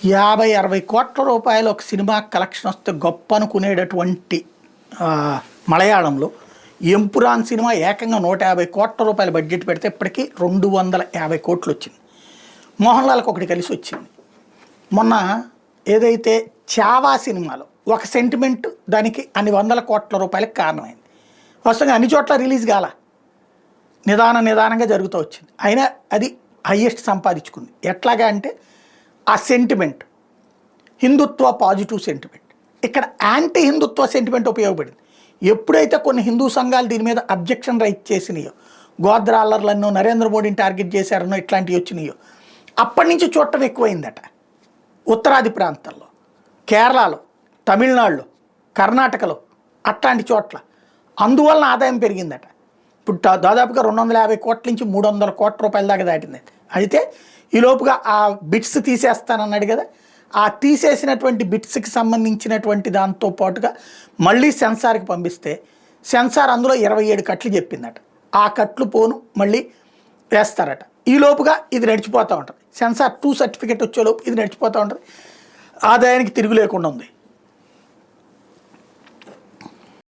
50-60 కోట్ల రూపాయలు ఒక సినిమా కలెక్షన్ వస్తే గొప్ప అనుకునేటటువంటి మలయాళంలో ఎంపురాన్ సినిమా ఏకంగా 150 కోట్ల రూపాయల బడ్జెట్ పెడితే ఇప్పటికీ 250 కోట్లు వచ్చింది. మోహన్ లాల్కి ఒకటి కలిసి వచ్చింది. మొన్న ఏదైతే చావా సినిమాలో ఒక సెంటిమెంట్ దానికి అన్ని వందల కోట్ల రూపాయలకు కారణమైంది. వాస్తవంగా అన్ని చోట్ల రిలీజ్ కాల, నిదానంగా జరుగుతూ వచ్చింది. అయినా అది హయ్యెస్ట్ సంపాదించుకుంది. ఎట్లాగా అంటే ఆ సెంటిమెంట్ హిందుత్వ పాజిటివ్ సెంటిమెంట్, ఇక్కడ యాంటీ హిందుత్వ సెంటిమెంట్ ఉపయోగపడింది. ఎప్పుడైతే కొన్ని హిందూ సంఘాలు దీని మీద అబ్జెక్షన్ రైట్ చేసినాయో, గోద్రాలర్లను నరేంద్ర మోడీని టార్గెట్ చేశారనో ఇట్లాంటివి వచ్చినాయో, అప్పటి నుంచి చూడటం ఎక్కువైందట. ఉత్తరాది ప్రాంతాల్లో, కేరళలో, తమిళనాడులో, కర్ణాటకలో అట్లాంటి చోట్ల అందువలన ఆదాయం పెరిగిందట. ఇప్పుడు దాదాపుగా 250 కోట్ల నుంచి 300 కోట్ల రూపాయల దాకా దాటింది. అయితే ఈలోపుగా ఆ బిట్స్ తీసేస్తానన్నాడు కదా, ఆ తీసేసినటువంటి బిట్స్కి సంబంధించినటువంటి దాంతో పాటుగా మళ్ళీ సెన్సార్కి పంపిస్తే సెన్సార్ అందులో 27 కట్లు చెప్పిందట. ఆ కట్లు పోను మళ్ళీ వేస్తారట. ఈలోపుగా ఇది నడిచిపోతూ ఉంటుంది. సెన్సార్ 2 సర్టిఫికేట్ వచ్చేలోపు ఇది నడిచిపోతూ ఉంటుంది. ఆదాయానికి తిరుగు లేకుండా ఉంది.